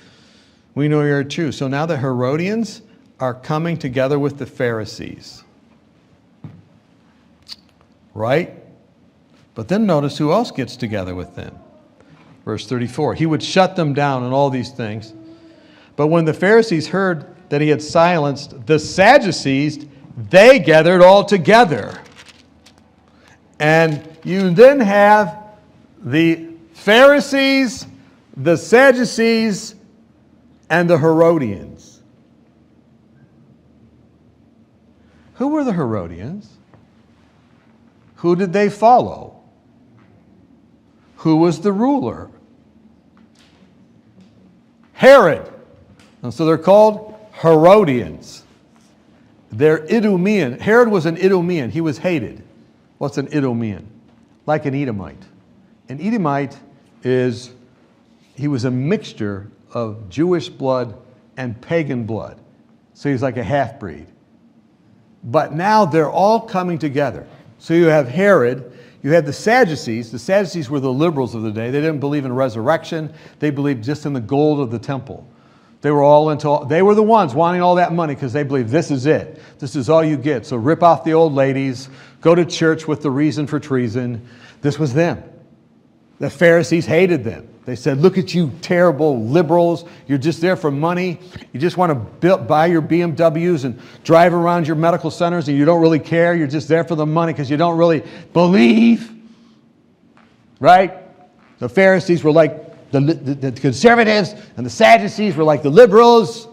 we know you're true. So now the Herodians are coming together with the Pharisees. Right? But then notice who else gets together with them. Verse 34. He would shut them down and all these things. But when the Pharisees heard that he had silenced the Sadducees, they gathered all together. And you then have the Pharisees, the Sadducees, and the Herodians. Who were the Herodians? Who did they follow? Who was the ruler? Herod. And so they're called Herodians. They're Idumean. Herod was an Idumean. He was hated. What's an Idumean? Like an Edomite. An Edomite he was a mixture of Jewish blood and pagan blood. So he's like a half-breed. But now they're all coming together. So you have Herod, you have the Sadducees. The Sadducees were the liberals of the day. They didn't believe in resurrection. They believed just in the gold of the temple. They were the ones wanting all that money because they believed this is it. This is all you get. So rip off the old ladies, go to church with the reason for treason. This was them. The Pharisees hated them. They said, look at you terrible liberals. You're just there for money. You just want to buy your BMWs and drive around your medical centers and you don't really care. You're just there for the money because you don't really believe. Right? The Pharisees were like the conservatives, and the Sadducees were like the liberals.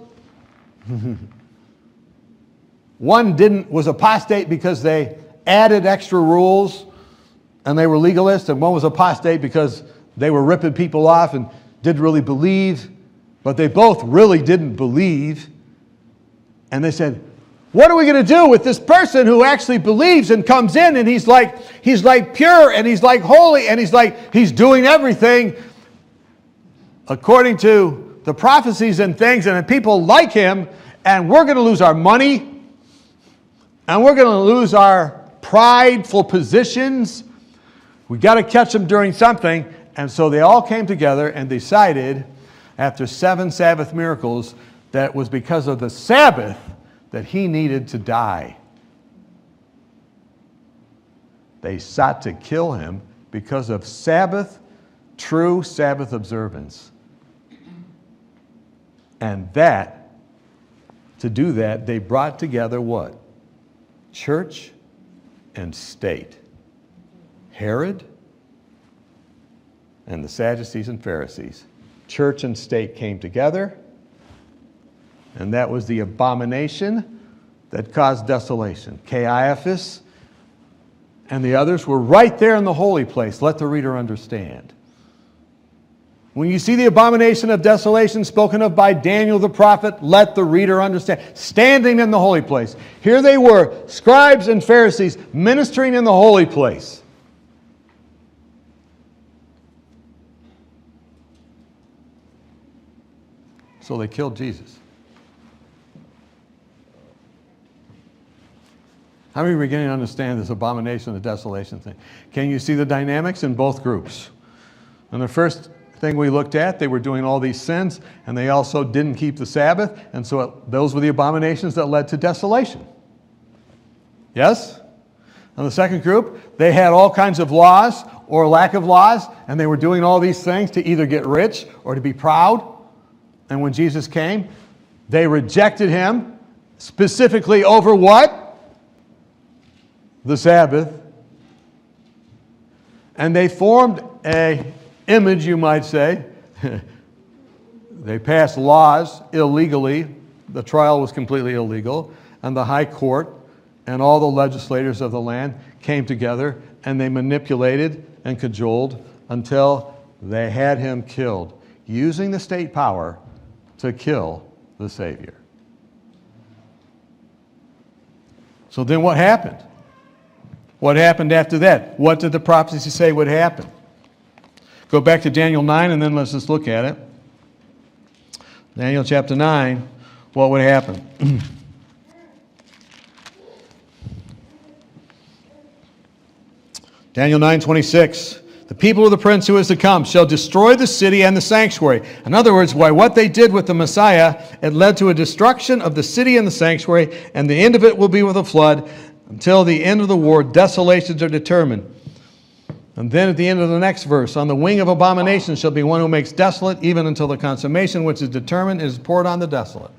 One was apostate because they added extra rules and they were legalists, and one was apostate because they were ripping people off and didn't really believe, but they both really didn't believe. And they said, what are we going to do with this person who actually believes and comes in and he's like pure and he's like holy and he's doing everything according to the prophecies and things, and people like him, and we're going to lose our money and we're going to lose our prideful positions. We got to catch him doing something. And so they all came together and decided, after 7 Sabbath miracles, that it was because of the Sabbath that he needed to die. They sought to kill him because of true Sabbath observance. And to do that, they brought together what? Church and state. Herod and the Sadducees and Pharisees. Church and state came together, and that was the abomination that caused desolation. Caiaphas and the others were right there in the holy place. Let the reader understand. When you see the abomination of desolation spoken of by Daniel the prophet, let the reader understand. Standing in the holy place. Here they were, scribes and Pharisees, ministering in the holy place. So they killed Jesus. How many are beginning to understand this abomination of desolation thing? Can you see the dynamics in both groups? And the first thing we looked at, they were doing all these sins, and they also didn't keep the Sabbath, and so those were the abominations that led to desolation. Yes? And the second group, they had all kinds of laws or lack of laws, and they were doing all these things to either get rich or to be proud. And when Jesus came, they rejected him, specifically over what? The Sabbath. And they formed an image, you might say. They passed laws illegally. The trial was completely illegal. And the high court and all the legislators of the land came together and they manipulated and cajoled until they had him killed, using the state power to kill the Savior. So then what happened? What happened after that? What did the prophecy say would happen? Go back to Daniel 9 and then let's just look at it. Daniel chapter 9, what would happen? Daniel 9:26. The people of the prince who is to come shall destroy the city and the sanctuary. In other words, by what they did with the Messiah, it led to a destruction of the city and the sanctuary, and the end of it will be with a flood. Until the end of the war, desolations are determined. And then at the end of the next verse, on the wing of abominations shall be one who makes desolate, even until the consummation which is determined is poured on the desolate.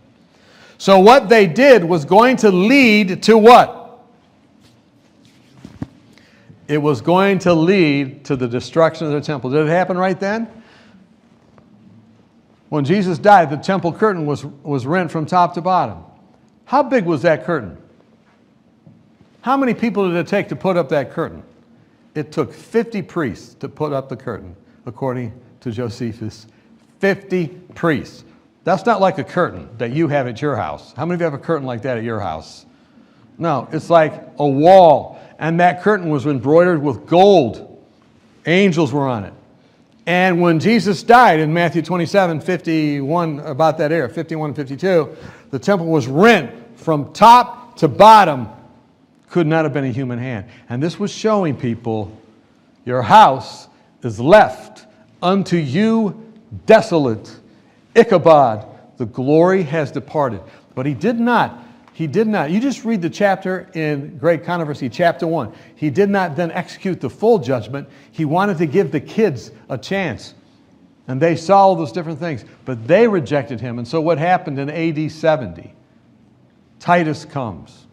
So what they did was going to lead to what? It was going to lead to the destruction of the temple. Did it happen right then? When Jesus died, the temple curtain was rent from top to bottom. How big was that curtain? How many people did it take to put up that curtain? It took 50 priests to put up the curtain, according to Josephus. 50 priests. That's not like a curtain that you have at your house. How many of you have a curtain like that at your house? No, it's like a wall. And that curtain was embroidered with gold. Angels were on it. And when Jesus died in Matthew 27:51, about that era, 51, 52, the temple was rent from top to bottom. Could not have been a human hand. And this was showing people, your house is left unto you desolate. Ichabod, the glory has departed. But he did not. You just read the chapter in Great Controversy, chapter 1. He did not then execute the full judgment. He wanted to give the kids a chance. And they saw all those different things. But they rejected him. And so what happened in AD 70? Titus comes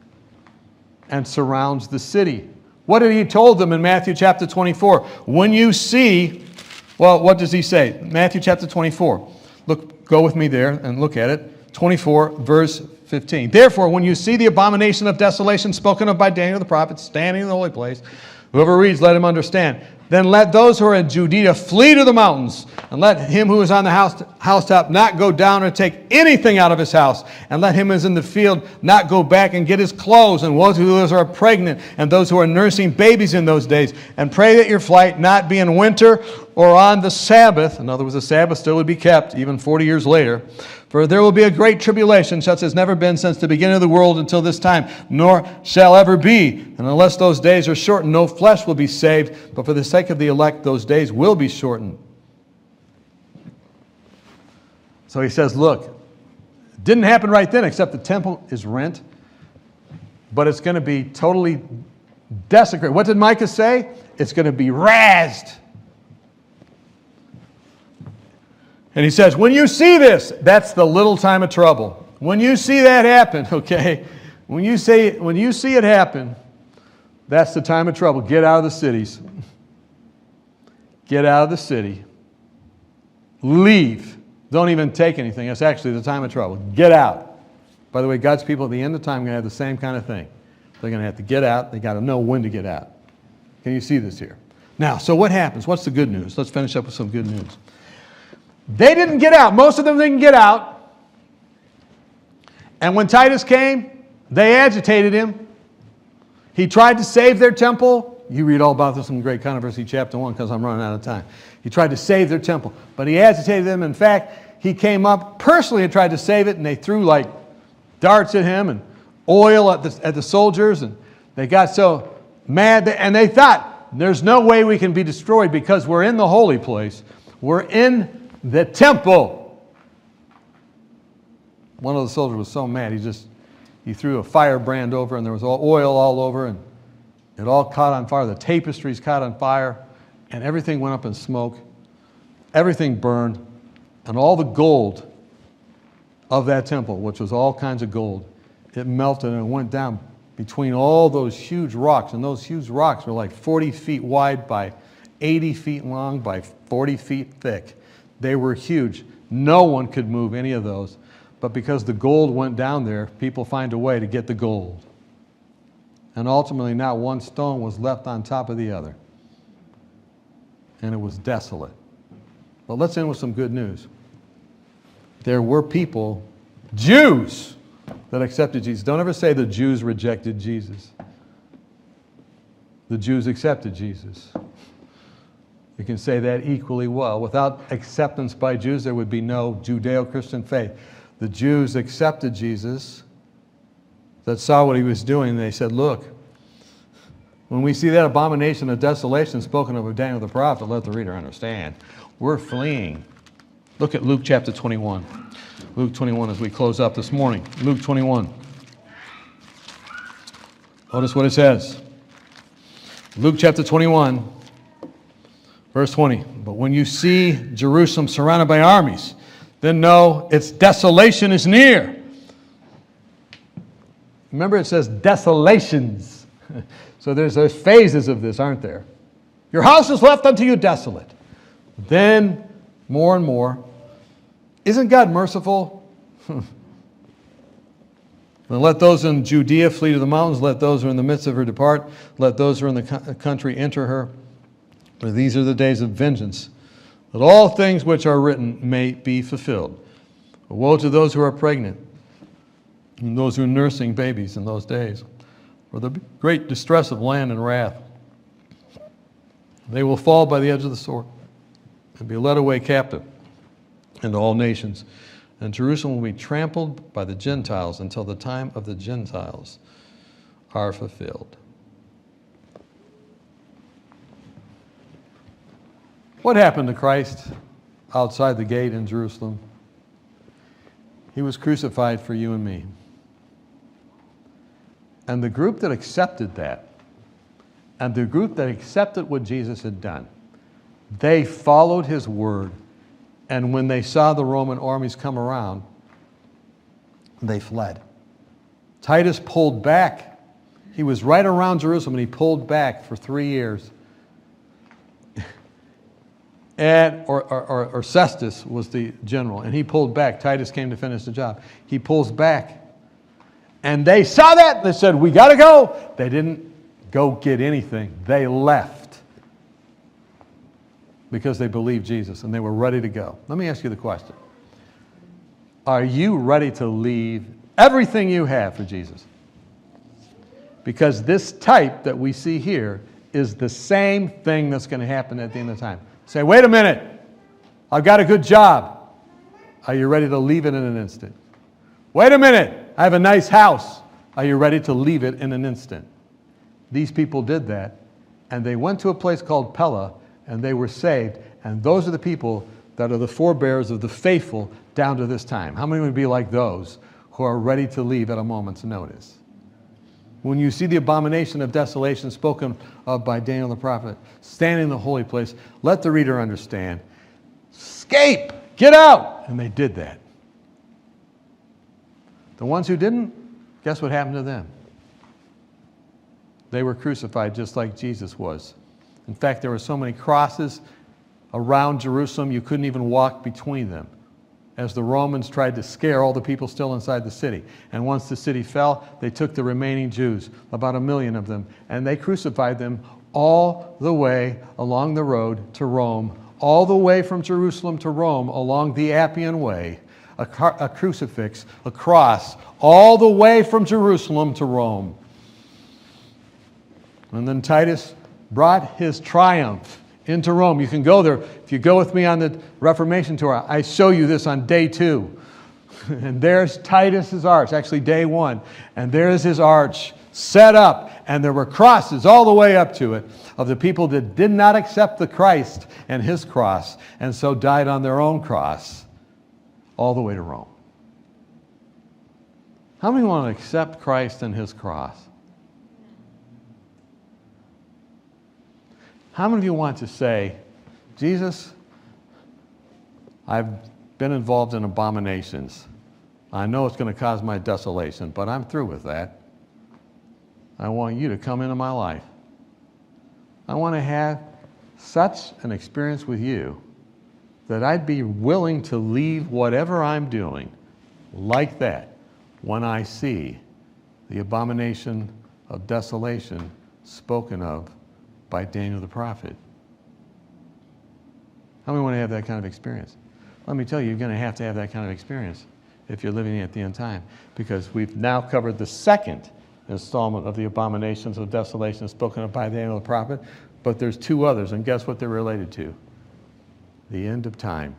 and surrounds the city. What did he told them in Matthew chapter 24? When you see, well, what does he say? Matthew chapter 24. Go with me there and look at it. 24, verse 15. Therefore, when you see the abomination of desolation spoken of by Daniel the prophet standing in the holy place, whoever reads, let him understand. Then let those who are in Judea flee to the mountains, and let him who is on the housetop not go down or take anything out of his house, and let him who is in the field not go back and get his clothes, and woe to those who are pregnant, and those who are nursing babies in those days. And pray that your flight not be in winter or on the Sabbath. In other words, the Sabbath still would be kept, even 40 years later. For there will be a great tribulation, such as never been since the beginning of the world until this time, nor shall ever be. And unless those days are shortened, no flesh will be saved. But for the sake of the elect, those days will be shortened. So he says, look, it didn't happen right then, except the temple is rent. But it's going to be totally desecrated. What did Micah say? It's going to be razed. And he says, when you see this, that's the little time of trouble. When you see that happen, okay, when you see it happen, that's the time of trouble. Get out of the cities. Get out of the city. Leave. Don't even take anything. That's actually the time of trouble. Get out. By the way, God's people at the end of time are going to have the same kind of thing. They're going to have to get out. They've got to know when to get out. Can you see this here? Now, so what happens? What's the good news? Let's finish up with some good news. They didn't get out. Most of them didn't get out. And when Titus came, they agitated him. He tried to save their temple. You read all about this in Great Controversy, chapter 1, because I'm running out of time. He tried to save their temple, but he agitated them. In fact, he came up personally and tried to save it, and they threw like darts at him and oil at the soldiers, and they got so mad, and they thought, there's no way we can be destroyed because we're in the holy place. We're in the temple. One of the soldiers was so mad, he threw a firebrand over, and there was oil all over, and it all caught on fire. The tapestries caught on fire, and everything went up in smoke. Everything burned, and all the gold of that temple, which was all kinds of gold, it melted and it went down between all those huge rocks, and those huge rocks were like 40 feet wide by 80 feet long by 40 feet thick. They were huge. No one could move any of those. But because the gold went down there, people find a way to get the gold. And ultimately, not one stone was left on top of the other. And it was desolate. But let's end with some good news. There were people, Jews, that accepted Jesus. Don't ever say the Jews rejected Jesus. The Jews accepted Jesus. You can say that equally well. Without acceptance by Jews, there would be no Judeo-Christian faith. The Jews accepted Jesus, that saw what he was doing, and they said, look, when we see that abomination of desolation spoken of Daniel the prophet, let the reader understand. We're fleeing. Look at Luke chapter 21. Luke 21 as we close up this morning. Luke 21. Notice what it says. Luke chapter 21. Verse 20, but when you see Jerusalem surrounded by armies, then know its desolation is near. Remember, it says desolations. So there's phases of this, aren't there? Your house is left unto you desolate. Then, more and more. Isn't God merciful? And let those in Judea flee to the mountains. Let those who are in the midst of her depart. Let those who are in the country enter her. For these are the days of vengeance, that all things which are written may be fulfilled. Woe to those who are pregnant, and those who are nursing babies in those days, for the great distress of land and wrath. They will fall by the edge of the sword, and be led away captive into all nations. And Jerusalem will be trampled by the Gentiles until the time of the Gentiles are fulfilled. What happened to Christ outside the gate in Jerusalem? He was crucified for you and me. And the group that accepted that, and the group that accepted what Jesus had done, they followed his word. And when they saw the Roman armies come around, they fled. Titus pulled back. He was right around Jerusalem, and he pulled back for 3 years. Or Cestus was the general, and he pulled back. Titus came to finish the job. He pulls back. And they saw that, and they said, we got to go. They didn't go get anything. They left because they believed Jesus, and they were ready to go. Let me ask you the question. Are you ready to leave everything you have for Jesus? Because this type that we see here is the same thing that's going to happen at the end of time. Say, wait a minute, I've got a good job. Are you ready to leave it in an instant? Wait a minute, I have a nice house. Are you ready to leave it in an instant? These people did that, and they went to a place called Pella, and they were saved. And those are the people that are the forebears of the faithful down to this time. How many would be like those who are ready to leave at a moment's notice? When you see the abomination of desolation spoken of by Daniel the prophet, standing in the holy place, let the reader understand, escape, get out. And they did that. The ones who didn't, guess what happened to them? They were crucified just like Jesus was. In fact, there were so many crosses around Jerusalem, you couldn't even walk between them, as the Romans tried to scare all the people still inside the city. And once the city fell, they took the remaining Jews, about 1 million of them, and they crucified them all the way along the road to Rome, all the way from Jerusalem to Rome along the Appian Way, a crucifix, a cross, all the way from Jerusalem to Rome. And then Titus brought his triumph into Rome. You can go there. If you go with me on the Reformation tour, I show you this on day 2. And there's Titus's arch, actually day 1. And there's his arch set up. And there were crosses all the way up to it of the people that did not accept the Christ and his cross, and so died on their own cross all the way to Rome. How many want to accept Christ and his cross? How many of you want to say, Jesus, I've been involved in abominations. I know it's going to cause my desolation, but I'm through with that. I want you to come into my life. I want to have such an experience with you that I'd be willing to leave whatever I'm doing like that when I see the abomination of desolation spoken of by Daniel the prophet. How many want to have that kind of experience? Let me tell you, you're going to have that kind of experience if you're living at the end time, because we've now covered the second installment of the abominations of desolation spoken of by Daniel the prophet, but there's 2 others, and guess what they're related to? The end of time,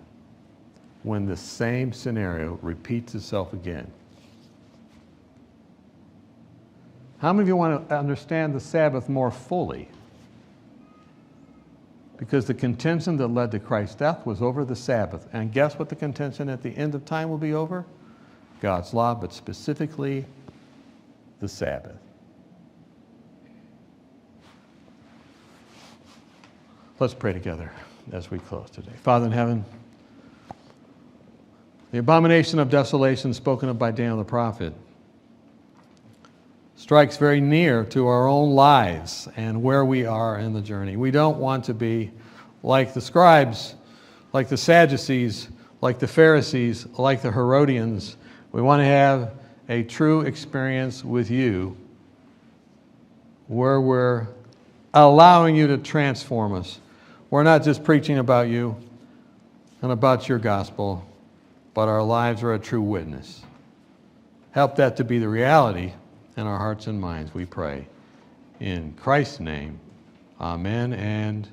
when the same scenario repeats itself again. How many of you want to understand the Sabbath more fully? Because the contention that led to Christ's death was over the Sabbath. And guess what the contention at the end of time will be over? God's law, but specifically the Sabbath. Let's pray together as we close today. Father in heaven, the abomination of desolation spoken of by Daniel the prophet strikes very near to our own lives and where we are in the journey. We don't want to be like the scribes, like the Sadducees, like the Pharisees, like the Herodians. We want to have a true experience with you where we're allowing you to transform us. We're not just preaching about you and about your gospel, but our lives are a true witness. Help that to be the reality in our hearts and minds, we pray. In Christ's name, amen and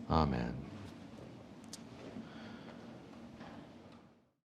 amen.